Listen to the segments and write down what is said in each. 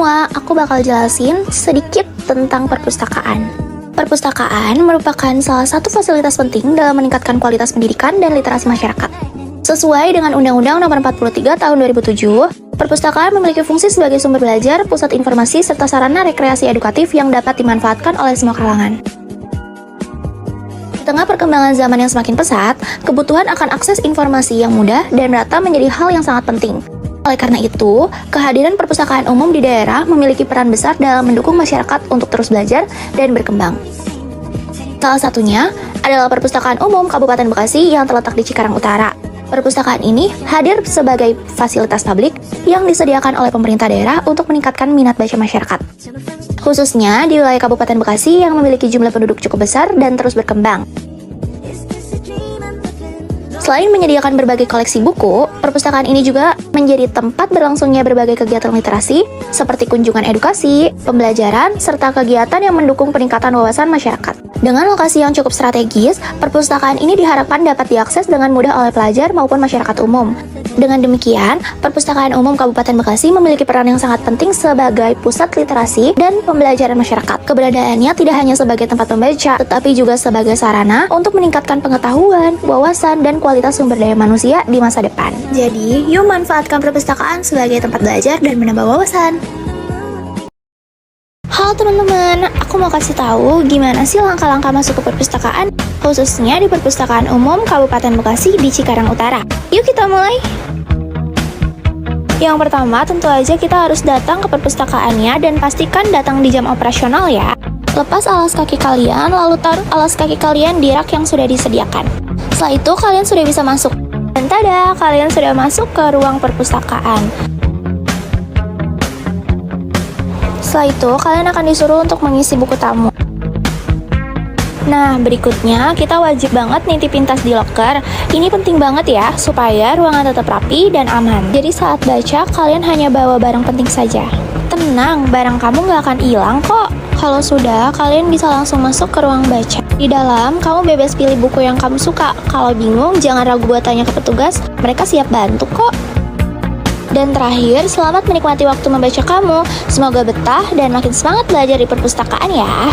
semua, aku bakal jelasin sedikit tentang perpustakaan. Perpustakaan merupakan salah satu fasilitas penting dalam meningkatkan kualitas pendidikan dan literasi masyarakat. Sesuai dengan Undang-Undang Nomor 43 Tahun 2007, perpustakaan memiliki fungsi sebagai sumber belajar, pusat informasi, serta sarana rekreasi edukatif yang dapat dimanfaatkan oleh semua kalangan. Di tengah perkembangan zaman yang semakin pesat, kebutuhan akan akses informasi yang mudah dan merata menjadi hal yang sangat penting. Oleh karena itu, kehadiran perpustakaan umum di daerah memiliki peran besar dalam mendukung masyarakat untuk terus belajar dan berkembang. Salah satunya adalah Perpustakaan Umum Kabupaten Bekasi yang terletak di Cikarang Utara. Perpustakaan ini hadir sebagai fasilitas publik yang disediakan oleh pemerintah daerah untuk meningkatkan minat baca masyarakat. Khususnya di wilayah Kabupaten Bekasi yang memiliki jumlah penduduk cukup besar dan terus berkembang. Selain menyediakan berbagai koleksi buku, perpustakaan ini juga menjadi tempat berlangsungnya berbagai kegiatan literasi, seperti kunjungan edukasi, pembelajaran, serta kegiatan yang mendukung peningkatan wawasan masyarakat. Dengan lokasi yang cukup strategis, perpustakaan ini diharapkan dapat diakses dengan mudah oleh pelajar maupun masyarakat umum. Dengan demikian, Perpustakaan Umum Kabupaten Bekasi memiliki peran yang sangat penting sebagai pusat literasi dan pembelajaran masyarakat. Keberadaannya tidak hanya sebagai tempat membaca, tetapi juga sebagai sarana untuk meningkatkan pengetahuan, wawasan, dan kualitas sumber daya manusia di masa depan. Jadi, yuk manfaatkan perpustakaan sebagai tempat belajar dan menambah wawasan. Halo teman-teman, aku mau kasih tahu gimana sih langkah-langkah masuk ke perpustakaan, khususnya di Perpustakaan Umum Kabupaten Bekasi di Cikarang Utara. Yuk kita mulai! Yang pertama, tentu aja kita harus datang ke perpustakaannya dan pastikan datang di jam operasional ya. Lepas alas kaki kalian, lalu taruh alas kaki kalian di rak yang sudah disediakan. Setelah itu, kalian sudah bisa masuk. Dan tada, kalian sudah masuk ke ruang perpustakaan. Setelah itu, kalian akan disuruh untuk mengisi buku tamu. Nah, berikutnya kita wajib banget nitipin tas di loker. Ini penting banget ya, supaya ruangan tetap rapi dan aman. Jadi saat baca, kalian hanya bawa barang penting saja. Tenang, barang kamu nggak akan hilang kok. Kalau sudah, kalian bisa langsung masuk ke ruang baca. Di dalam, kamu bebas pilih buku yang kamu suka. Kalau bingung, jangan ragu buat tanya ke petugas, mereka siap bantu kok. Dan terakhir, selamat menikmati waktu membaca kamu. Semoga betah dan makin semangat belajar di perpustakaan ya.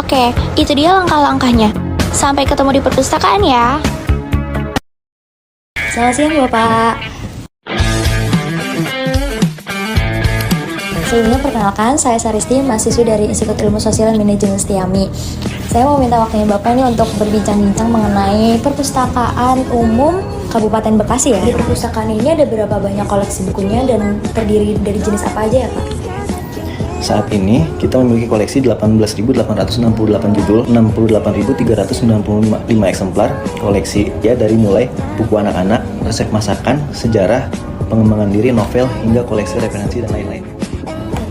Oke, itu dia langkah-langkahnya. Sampai ketemu di perpustakaan ya. Selamat siang Bapak. Sebelumnya perkenalkan, saya Saristi, mahasiswi dari Institut Ilmu Sosial dan Manajemen Setiami. Saya mau minta waktunya Bapak ini untuk berbincang-bincang mengenai perpustakaan umum Kabupaten Bekasi ya. Di perpustakaan ini ada berapa banyak koleksi bukunya dan terdiri dari jenis apa aja ya Pak? Saat ini kita memiliki koleksi 18.868 judul, 68.395 eksemplar koleksi ya, dari mulai buku anak-anak, resep masakan, sejarah, pengembangan diri, novel, hingga koleksi referensi dan lain-lain.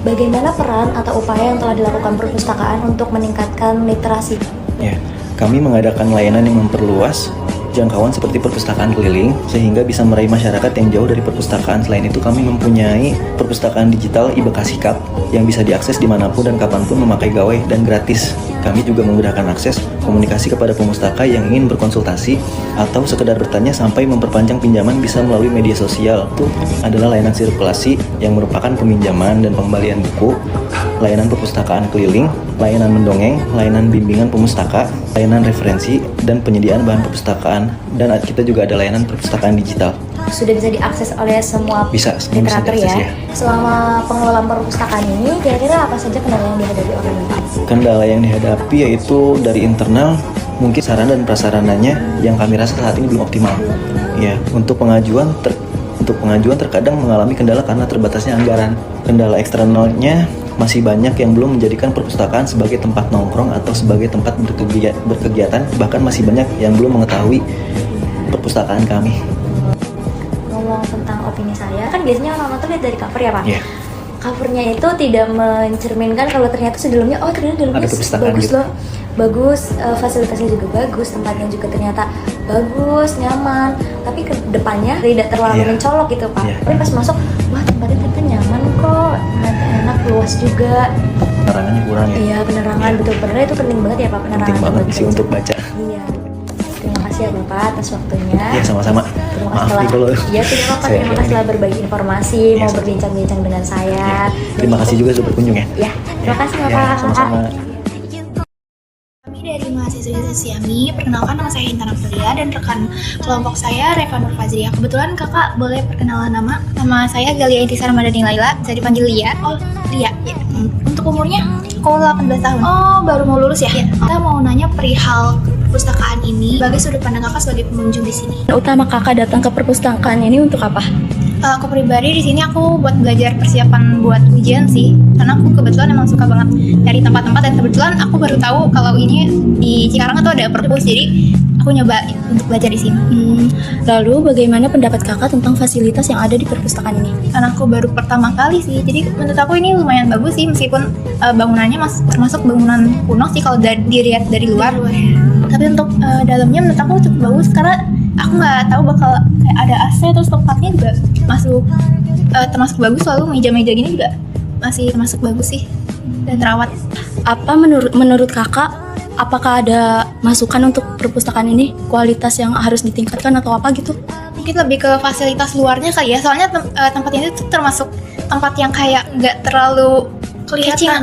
Bagaimana peran atau upaya yang telah dilakukan perpustakaan untuk meningkatkan literasi? Ya, kami mengadakan layanan yang memperluas jangkauan seperti perpustakaan keliling sehingga bisa meraih masyarakat yang jauh dari perpustakaan. Selain itu, kami mempunyai perpustakaan digital iBekasi Cup yang bisa diakses dimanapun dan kapanpun memakai gawai dan gratis. Kami juga memudahkan akses komunikasi kepada pemustaka yang ingin berkonsultasi atau sekedar bertanya sampai memperpanjang pinjaman bisa melalui media sosial. Itu adalah layanan sirkulasi yang merupakan peminjaman dan pengembalian buku, layanan perpustakaan keliling, layanan mendongeng, layanan bimbingan pemustaka, layanan referensi, dan penyediaan bahan perpustakaan. Dan kita juga ada layanan perpustakaan digital. Sudah bisa diakses oleh semua literatur ya. Selama pengelolaan perpustakaan ini, kira-kira apa saja kendala yang dihadapi oleh Bapak? Kendala yang dihadapi yaitu dari internal, mungkin sarana dan prasarananya yang kami rasa saat ini belum optimal. Ya, untuk pengajuan terkadang mengalami kendala karena terbatasnya anggaran. Kendala eksternalnya masih banyak yang belum menjadikan perpustakaan sebagai tempat nongkrong atau sebagai tempat berkegiatan, bahkan masih banyak yang belum mengetahui perpustakaan kami. Ngomong tentang opini saya, kan biasanya orang-orang tuh lihat dari cover ya Pak? Yeah. Covernya itu tidak mencerminkan kalau ternyata sedalamnya, oh ternyata dalamnya bagus gitu. loh, bagus, fasilitasnya juga bagus, tempatnya juga ternyata bagus, nyaman, tapi ke depannya tidak terlalu mencolok gitu Pak. Tapi pas masuk, wah tempatnya ternyata nyaman kok, ternyata enak, luas juga. Penerangannya kurang ya? Iya, penerangan betul, bener itu penting banget ya Pak, penerangan. Penting banget sih untuk baca. Iya. Terima kasih ya Bapak atas waktunya. Ya sama-sama. Terima Maaf kasih nih kalau Iya tidak apa-apa. saya Terima kasih telah ini. berbagi informasi, Ya, mau sama. berbincang-bincang dengan saya. Terima kasih juga sudah berkunjung ya. Ya, terima kasih Ya, Bapak. sama-sama. Kami dari mahasiswa Siami, perkenalkan nama saya Intan Aprilia dan rekan kelompok saya Reva Nur Fazria. Kebetulan kakak boleh perkenalan nama? Nama saya Galia Intisar Madani Laila, bisa dipanggil Lia. Oh, Lia. Ya. Untuk umurnya? Aku 18 tahun. Oh, baru mau lulus ya? Ya. Kita mau nanya perihal perpustakaan ini, sebagai sudut pandang kakak sebagai pengunjung di sini. Utama kakak datang ke perpustakaan ini untuk apa? Aku pribadi di sini aku buat belajar persiapan buat ujian sih, karena aku kebetulan emang suka banget dari tempat-tempat dan kebetulan aku baru tahu kalau ini di Cikarang tuh ada perpus, jadi aku nyoba untuk belajar di sini. Lalu bagaimana pendapat kakak tentang fasilitas yang ada di perpustakaan ini? Karena aku baru pertama kali sih, jadi menurut aku ini lumayan bagus sih meskipun bangunannya termasuk bangunan kuno sih kalau dilihat dari luar. Tapi untuk dalamnya menurut aku cukup bagus karena aku nggak tahu bakal kayak ada AC, terus tempatnya juga termasuk bagus, lalu meja-meja gini juga masih termasuk bagus sih dan terawat. Apa menurut kakak, apakah ada masukan untuk perpustakaan ini, kualitas yang harus ditingkatkan atau apa gitu? Mungkin lebih ke fasilitas luarnya kali ya, soalnya tempat ini tuh termasuk tempat yang kayak nggak terlalu kelihatan,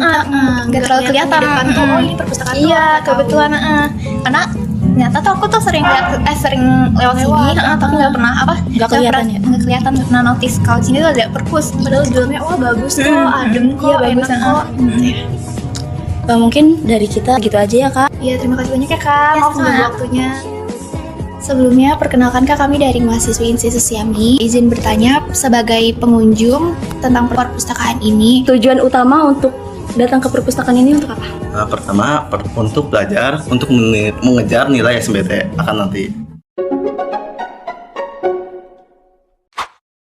nggak terlalu kelihatan. Oh, ini perpustakaan. Iya, kebetulan karena ternyata tuh aku tuh sering lewat sini, tapi nggak pernah Nggak kelihatan ya? nggak kelihatan, nggak pernah notice kalau di sini tuh ada perpus. Padahal dalamnya wah bagus kok, adem kok, Iya, bagus, enak kok. Mungkin dari kita gitu aja ya kak. Iya, terima kasih banyak ya kak, maaf sama. mengganggu waktunya. Sebelumnya, perkenalkan kak, kami dari mahasiswa Institut Siami. Izin bertanya sebagai pengunjung tentang perpustakaan ini. Tujuan utama untuk datang ke perpustakaan ini untuk apa? Pertama untuk belajar untuk mengejar nilai SBT akan nanti.